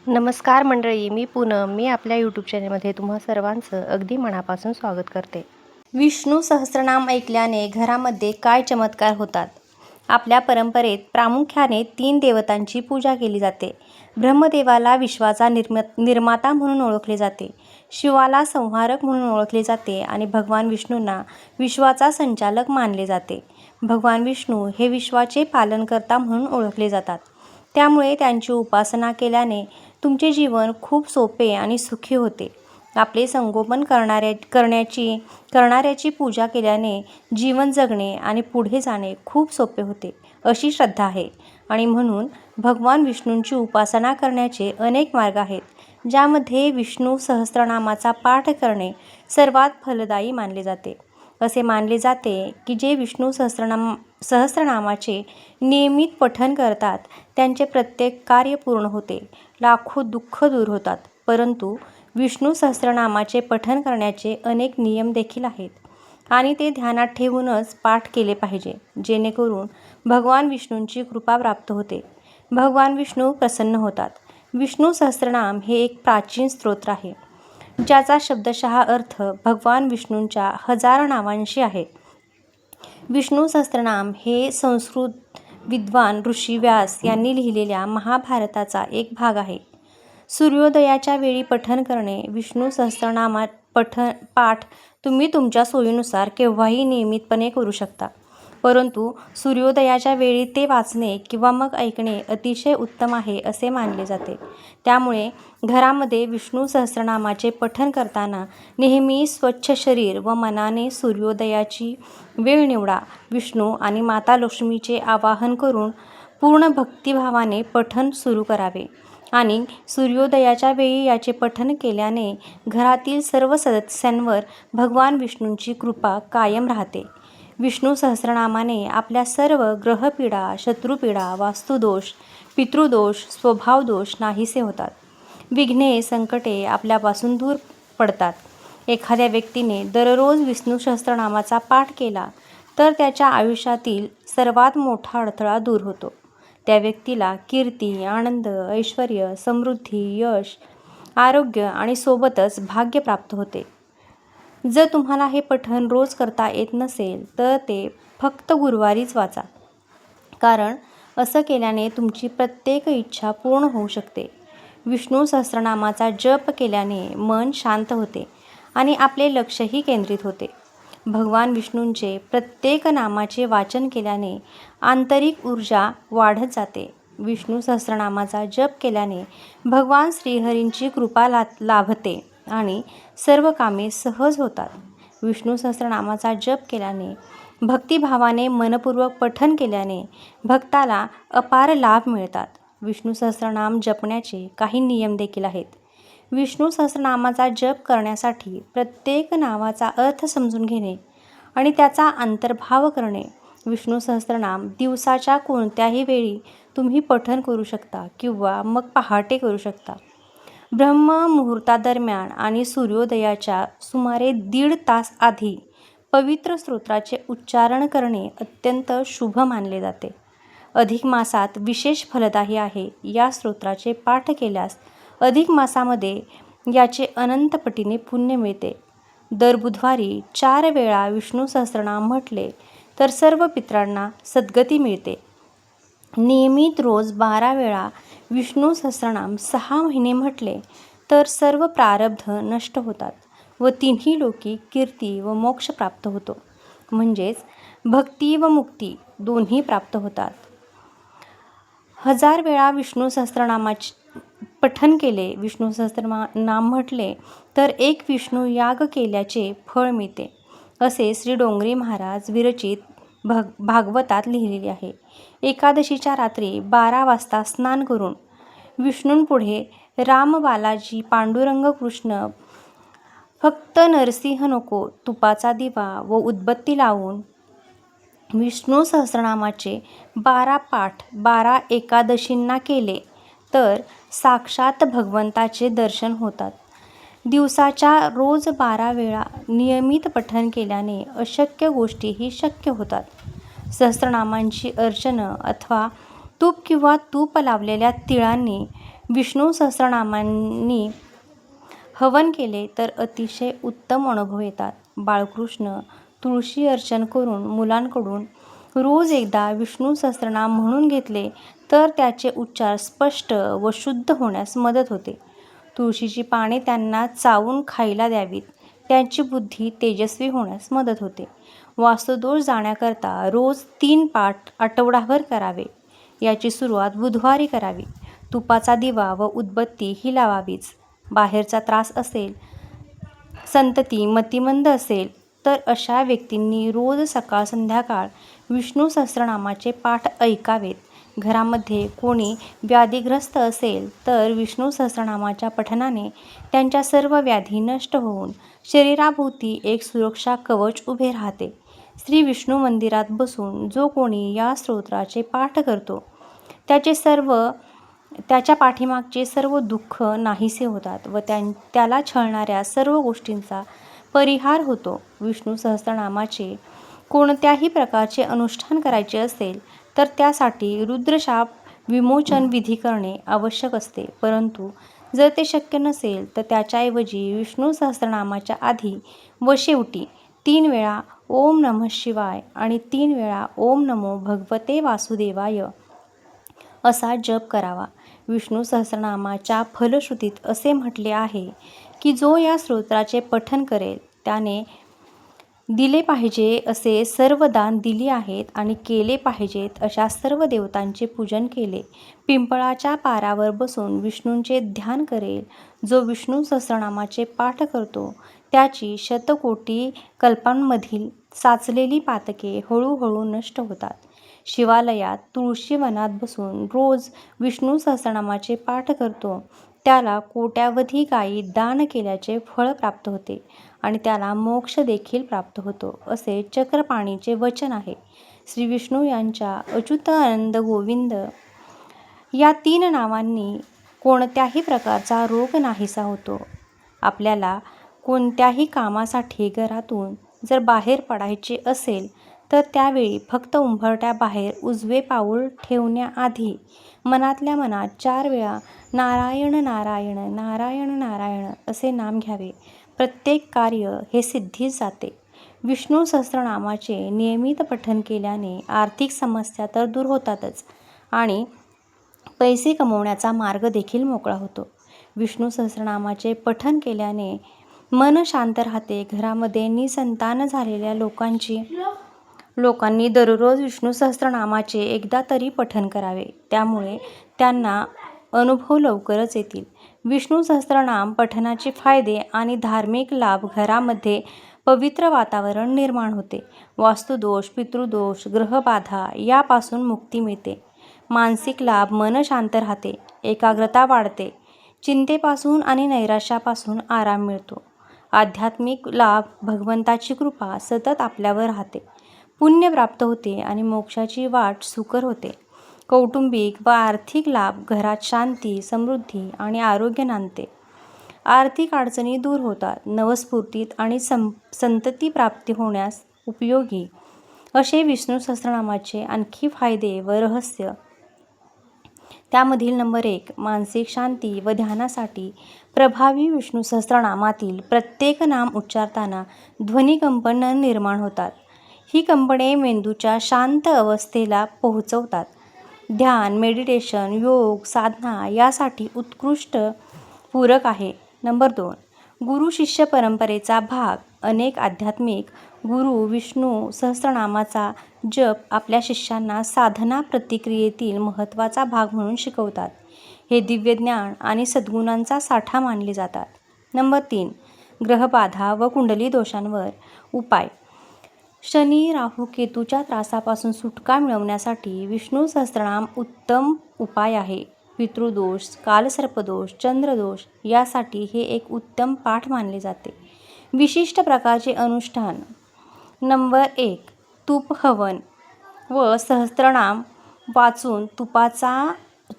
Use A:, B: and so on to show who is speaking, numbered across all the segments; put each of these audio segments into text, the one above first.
A: नमस्कार मंडळी, मी पूनम. मी आपल्या यूट्यूब चॅनलमध्ये तुम्हा सर्वांचं अगदी मनापासून स्वागत करते. विष्णू सहस्त्रनाम ऐकल्याने घरामध्ये काय चमत्कार होतात? आपल्या परंपरेत प्रामुख्याने 3 देवतांची पूजा केली जाते. ब्रह्मदेवाला विश्वाचा निर्माता म्हणून ओळखले जाते, शिवाला संहारक म्हणून ओळखले जाते आणि भगवान विष्णूंना विश्वाचा संचालक मानले जाते. भगवान विष्णू हे विश्वाचे पालनकर्ता म्हणून ओळखले जातात. त्यामुळे त्यांची उपासना केल्याने तुमचे जीवन खूप सोपे आणि सुखी होते. आपले संगोपन करणाऱ्याची पूजा केल्याने जीवन जगणे आणि पुढे जाणे खूप सोपे होते, अशी श्रद्धा आहे. आणि म्हणून भगवान विष्णूंची उपासना करण्याचे अनेक मार्ग आहेत, ज्यामध्ये विष्णू सहस्त्रनामाचा पाठ करणे सर्वात फलदायी मानले जाते. असे मानले जाते की जे विष्णू सहस्त्रनामाचे नियमित पठण करतात त्यांचे प्रत्येक कार्य पूर्ण होते, लाखो दुःख दूर होतात. परंतु विष्णू सहस्त्रनामाचे पठण करण्याचे अनेक नियम देखील आहेत आणि ते ध्यानात ठेवूनच पाठ केले पाहिजे, जेणेकरून भगवान विष्णूंची कृपा प्राप्त होते. भगवान विष्णू प्रसन्न होतात. विष्णू सहस्त्रनाम हे एक प्राचीन स्तोत्र आहे, ज्याचा शब्दशः अर्थ भगवान विष्णूंच्या हजार नावांशी आहे. विष्णू सहस्त्रनाम हे संस्कृत विद्वान ऋषी व्यास यांनी लिहिलेल्या महाभारताचा एक भाग आहे. सूर्योदयाच्या वेळी पठण करणे. विष्णू सहस्त्रनाम पाठ तुम्ही तुमच्या सोयीनुसार केव्हाही नियमितपणे करू शकता, परंतु सूर्योदयाच्या वेळी ते वाचणे किंवा मग ऐकणे अतिशय उत्तम आहे असे मानले जाते. त्यामुळे घरामध्ये विष्णू सहस्त्रनामाचे पठण करताना नेहमी स्वच्छ शरीर व मनाने सूर्योदयाची वेळ निवडा. विष्णू आणि माता लक्ष्मीचे आवाहन करून पूर्ण भक्तिभावाने पठण सुरू करावे आणि सूर्योदयाच्या वेळी याचे पठण केल्याने घरातील सर्व सदस्यांवर भगवान विष्णूंची कृपा कायम राहते. विष्णू सहस्त्रनामाने आपल्या सर्व ग्रहपीडा, शत्रुपीडा, वास्तुदोष, पितृदोष, स्वभावदोष नाहीसे होतात. विघ्ने, संकटे आपल्यापासून दूर पडतात. एखाद्या व्यक्तीने दररोज विष्णू सहस्त्रनामाचा पाठ केला तर त्याच्या आयुष्यातील सर्वात मोठा अडथळा दूर होतो. त्या व्यक्तीला कीर्ती, आनंद, ऐश्वर्य, समृद्धी, यश, आरोग्य आणि सोबतच भाग्य प्राप्त होते. जर तुम्हाला हे पठण रोज करता येत नसेल तर ते फक्त गुरुवारीच वाचा, कारण असं केल्याने तुमची प्रत्येक इच्छा पूर्ण होऊ शकते. विष्णू सहस्त्रनामाचा जप केल्याने मन शांत होते आणि आपले लक्षही केंद्रित होते. भगवान विष्णूंचे प्रत्येक नामाचे वाचन केल्याने आंतरिक ऊर्जा वाढत जाते. विष्णू सहस्त्रनामाचा जप केल्याने भगवान श्रीहरींची कृपा लाभते आणि सर्व कामे सहज होतात. विष्णू सहस्त्रनामाचा जप केल्याने भक्तिभावाने मनपूर्वक पठण केल्याने भक्ताला अपार लाभ मिळतात. विष्णू सहस्त्रनाम जपण्याचे काही नियम देखील आहेत. विष्णू सहस्त्रनामाचा जप करण्यासाठी प्रत्येक नावाचा अर्थ समजून घेणे आणि त्याचा अंतर्भाव करणे. विष्णू सहस्त्रनाम दिवसाच्या कोणत्याही वेळी तुम्ही पठण करू शकता किंवा मग पहाटे करू शकता. ब्रह्म मुहूर्तादरम्यान आणि सूर्योदयाच्या सुमारे 1.5 तास आधी पवित्र स्तोत्राचे उच्चारण करणे अत्यंत शुभ मानले जाते. अधिक मासात विशेष फलदायी आहे. या स्तोत्राचे पाठ केल्यास अधिक मासामध्ये याचे अनंत पटीने पुण्य मिळते. दर बुधवारी 4 वेळा विष्णू सहस्त्रनाम म्हटले तर सर्व पितरांना सद्गती मिळते. नियमित रोज 12 वेळा विष्णू सहस्त्रनाम 6 महिने म्हटले तर सर्व प्रारब्ध नष्ट होतात व तिन्ही लोकी कीर्ती व मोक्ष प्राप्त होतो. म्हणजेच भक्ती व मुक्ती दोन्ही प्राप्त होतात. 1000 वेळा विष्णू सहस्त्रनामाचे पठण केले, विष्णू सहस्त्रनाम म्हटले तर 1 विष्णू याग केल्याचे फळ मिळते, असे श्री डोंगरी महाराज विरचित भागवतात लिहिलेले आहे. एकादशीच्या रात्री 12 वाजता स्नान करून विष्णूंपुढे राम, बालाजी, पांडुरंग, कृष्ण, फक्त नरसिंह नको, तुपाचा दिवा व उदबत्ती लावून विष्णू सहस्त्रनामाचे 12 पाठ 12 एकादशींना केले तर साक्षात भगवंताचे दर्शन होतात. दिवसाच्या रोज 12 वेळा नियमित पठण केल्याने अशक्य गोष्टीही शक्य होतात. सहस्त्रनामांची अर्चना अथवा तूप किंवा तूप लावलेल्या तिळांनी विष्णू सहस्रनामांनी हवन केले तर अतिशय उत्तम अनुभव येतात. बाळकृष्ण तुळशी अर्चन करून मुलांकडून रोज एकदा विष्णू सहस्रनाम म्हणून घेतले तर त्याचे उच्चार स्पष्ट व शुद्ध होण्यास मदत होते. तुळशीची पाने त्यांना चावून खायला द्यावीत. त्यांची बुद्धी तेजस्वी होण्यास मदत होते. वास्तुदोष जाण्याकरता रोज 3 पाठ आठवडाभर करावे. याची सुरुवात बुधवारी करावी. तुपाचा दिवा व उदबत्ती ही लावावीच. बाहेरचा त्रास असेल, संतती मतिमंद असेल तर अशा व्यक्तींनी रोज सकाळ संध्याकाळ विष्णू सहस्रनामाचे पाठ ऐकावेत. घरामध्ये कोणी व्याधीग्रस्त असेल तर विष्णू सहस्रनामाच्या पठणाने त्यांच्या सर्व व्याधी नष्ट होऊन शरीराभोवती एक सुरक्षा कवच उभे राहते. श्री विष्णू मंदिरात बसून जो कोणी या स्तोत्राचे पाठ करतो त्याच्या पाठीमागचे सर्व दुःख नाहीसे होतात व त्याला छळणाऱ्या सर्व गोष्टींचा परिहार होतो. विष्णू सहस्रनामाचे कोणत्याही प्रकारचे अनुष्ठान करायचे असेल तर त्यासाठी रुद्रशाप विमोचन विधी करणे आवश्यक असते. परंतु जर ते शक्य नसेल तर त्याच्याऐवजी विष्णू सहस्रनामाच्या आधी व शेवटी 3 वेळा ओम नमः शिवाय आणि 3 वेळा ओम नमो भगवते वासुदेवाय असा जप करावा. विष्णू सहस्रनामाच्या फलश्रुतीत असे म्हटले आहे की जो या स्तोत्राचे पठण करेल त्याने दिले पाहिजे असे सर्व दान दिली आहेत आणि केले पाहिजेत अशा सर्व देवतांचे पूजन केले. पिंपळाच्या पारावर बसून विष्णूंचे ध्यान करेल जो विष्णू सहस्रनामाचे पाठ करतो त्याची शतकोटी कल्पांमधील साचलेली पातके हळूहळू नष्ट होतात. शिवालयात तुळशी वनात बसून रोज विष्णू सहस्रनामाचे पाठ करतो त्याला कोट्यावधी गायी दान केल्याचे फळ प्राप्त होते आणि त्याला मोक्ष देखील प्राप्त होतो असे चक्रपाणीचे वचन आहे. श्री विष्णू यांच्या अच्युत आनंद गोविंद या 3 नावांनी कोणत्याही प्रकारचा रोग नाहीसा होतो. आपल्याला कोणत्याही कामासाठी घरातून जर बाहेर पडायचे असेल तर त्यावेळी फक्त उंबरठ्याबाहेर उजवे पाऊल ठेवण्याआधी मनातल्या मनात 4 वेळा नारायण नारायण नारायण नारायण असे नाम घ्यावे. प्रत्येक कार्य हे सिद्धीस जाते. विष्णू सहस्रनामाचे नियमित पठण केल्याने आर्थिक समस्या तर दूर होतातच आणि पैसे कमवण्याचा मार्ग देखील मोकळा होतो. विष्णू सहस्रनामाचे पठण केल्याने मन शांत राहते. घरामध्ये निसंतान झालेल्या लोकांनी दररोज विष्णू सहस्रनामाचे एकदा तरी पठण करावे. त्यामुळे त्यांना अनुभव लवकरच येतील. विष्णू सहस्रनाम पठणाचे फायदे आणि धार्मिक लाभ घरामध्ये पवित्र वातावरण निर्माण होते. वास्तुदोष, पितृदोष, ग्रहबाधा यापासून मुक्ती मिळते. मानसिक लाभ, मन शांत राहते, एकाग्रता वाढते, चिंतेपासून आणि नैराश्यापासून आराम मिळतो. आध्यात्मिक लाभ, भगवंताची कृपा सतत आपल्यावर राहते, पुण्य प्राप्त होते आणि मोक्षाची वाट सुकर होते. कौटुंबिक व आर्थिक लाभ, घरात शांती, समृद्धी आणि आरोग्य नांदते. आर्थिक अडचणी दूर होतात. नवस्फूर्तीत आणि संतती प्राप्ती होण्यास उपयोगी असे विष्णू सहस्रनामाचे आणखी फायदे व रहस्य. त्यामधील नंबर 1, मानसिक शांती व ध्यानासाठी प्रभावी विष्णू सहस्रनामातील प्रत्येक नाम उच्चारताना ध्वनिकंपन निर्माण होतात. ही कंपने मेंदूच्या शांत अवस्थेला पोहोचवतात. ध्यान, मेडिटेशन, योग, साधना यासाठी उत्कृष्ट पूरक आहे. नंबर 2, गुरु शिष्य परंपरेचा भाग. अनेक आध्यात्मिक गुरु विष्णू सहस्रनामाचा जप आपल्या शिष्यांना साधना प्रतिक्रियेतील महत्त्वाचा भाग म्हणून शिकवतात. हे दिव्य ज्ञान आणि सद्गुणांचा साठा मानले जातात. नंबर 3, ग्रहबाधा व कुंडली दोषांवर उपाय. शनी, राहू, केतूच्या त्रासापासून सुटका मिळवण्यासाठी विष्णू सहस्रनाम उत्तम उपाय आहे. पितृदोष, कालसर्पदोष, चंद्रदोष यासाठी हे एक उत्तम पाठ मानले जाते. विशिष्ट प्रकारचे अनुष्ठान. नंबर 1, तूप हवन व सहस्रनाम वाचून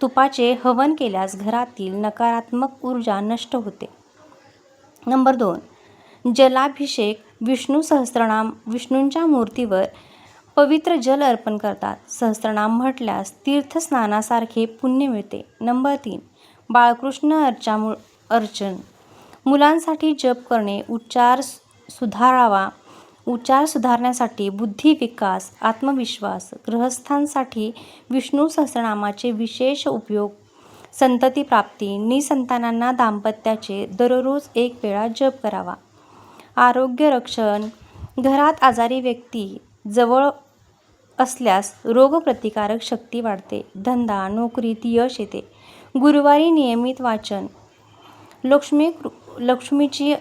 A: तुपाचे हवन केल्यास घरातील नकारात्मक ऊर्जा नष्ट होते. नंबर 2, जलाभिषेक. विष्णू सहस्रनाम विष्णूंच्या मूर्तीवर पवित्र जल अर्पण करतात. सहस्रनाम म्हटल्यास तीर्थस्नानासारखे पुण्य मिळते. नंबर 3, बाळकृष्ण अर्चन. मुलांसाठी जप करणे, उच्चार सुधारण्यासाठी, बुद्धी विकास, आत्मविश्वास. गृहस्थांसाठी विष्णू सहस्रनामाचे विशेष उपयोग, संतती प्राप्ती. निसंतानांना दाम्पत्याचे दररोज 1 वेळा जप करावा. आरोग्य रक्षण. घरात आजारी व्यक्ती जवळ असल्यास रोगप्रतिकारक शक्ती वाढते. धंदा नोकरीत यश येते. गुरुवारी नियमित वाचन. लक्ष्मीची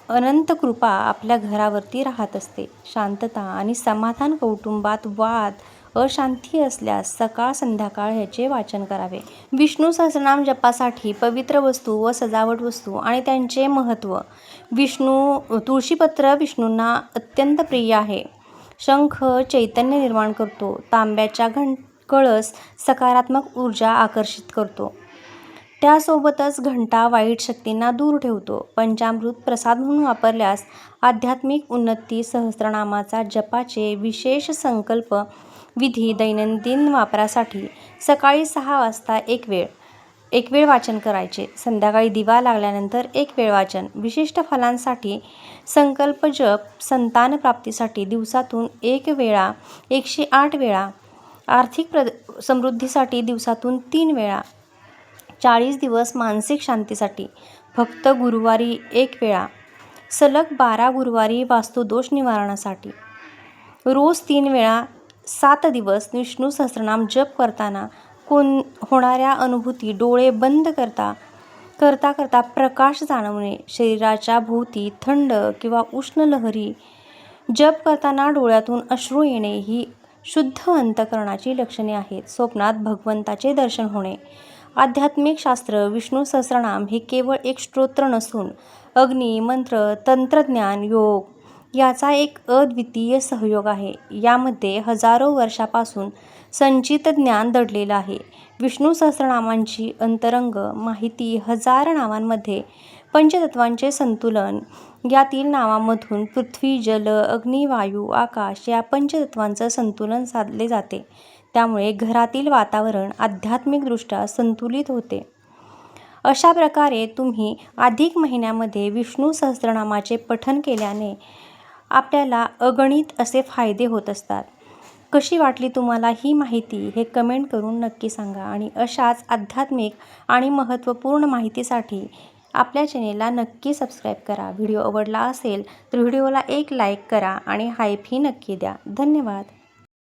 A: अनंत कृपा आपल्या घरावरती राहत असते. शांतता आणि समाधान. कौटुंबात वाद अशांती असल्यास सकाळ संध्याकाळ ह्याचे वाचन करावे. विष्णू सहस्रनाम जपासाठी पवित्र वस्तू व सजावट वस्तू आणि त्यांचे महत्त्व. तुळशीपत्र विष्णूंना अत्यंत प्रिय आहे. शंख चैतन्य निर्माण करतो. तांब्याचा कळस सकारात्मक ऊर्जा आकर्षित करतो. त्यासोबतच घंटा वाईट शक्तींना दूर ठेवतो. पंचामृत प्रसाद म्हणून वापरल्यास आध्यात्मिक उन्नती. सहस्रनामाचा जपाचे विशेष संकल्प विधी. दैनंदिन वापरासाठी सकाळी 6 वाजता एक वेळ वाचन करायचे. संध्याकाळी दिवा लागल्यानंतर 1 वेळ वाचन. विशिष्ट फलांसाठी संकल्प जप. संतान प्राप्तीसाठी दिवसातून 1 वेळा 108 वेळा. आर्थिक समृद्धीसाठी दिवसातून 3 वेळा. 40 दिवस मानसिक शांतीसाठी फक्त गुरुवारी 1 वेळा. सलग 12 गुरुवारी वास्तुदोष निवारणासाठी रोज 3 वेळा. 7 दिवस. विष्णू सहस्रनाम जप करताना होणाऱ्या अनुभूती. डोळे बंद करता प्रकाश जाणवणे. शरीराच्या भोवती थंड किंवा उष्ण लहरी. जप करताना डोळ्यातून अश्रू येणे ही शुद्ध अंतःकरणाची लक्षणे आहेत. स्वप्नात भगवंताचे दर्शन होणे. आध्यात्मिक शास्त्र. विष्णू सहस्रनाम हे केवळ एक स्तोत्र नसून अग्नी, मंत्र, तंत्रज्ञान, योग याचा एक अद्वितीय सहयोग आहे. यामध्ये हजारो वर्षापासून संचित ज्ञान दडलेलं आहे. विष्णू सहस्रनामांची अंतरंग माहिती. 1000 नावांमध्ये पंचतत्वांचे संतुलन. यातील नावामधून पृथ्वी, जल, अग्नी, वायू, आकाश या पंचतत्वांचं संतुलन साधले जाते. त्यामुळे घरातील वातावरण आध्यात्मिकदृष्ट्या संतुलित होते. अशा प्रकारे तुम्ही अधिक महिन्यामध्ये विष्णू सहस्रनामाचे पठण केल्याने आपल्याला अगणित असे फायदे होत असतात. कशी वाटली तुम्हाला ही माहिती हे कमेंट करून नक्की सांगा. आणि अशाच आध्यात्मिक आणि महत्त्वपूर्ण माहितीसाठी आपल्या चॅनेलला नक्की सबस्क्राईब करा. व्हिडिओ आवडला असेल तर व्हिडिओला एक लाईक करा आणि हाईप ही नक्की द्या. धन्यवाद.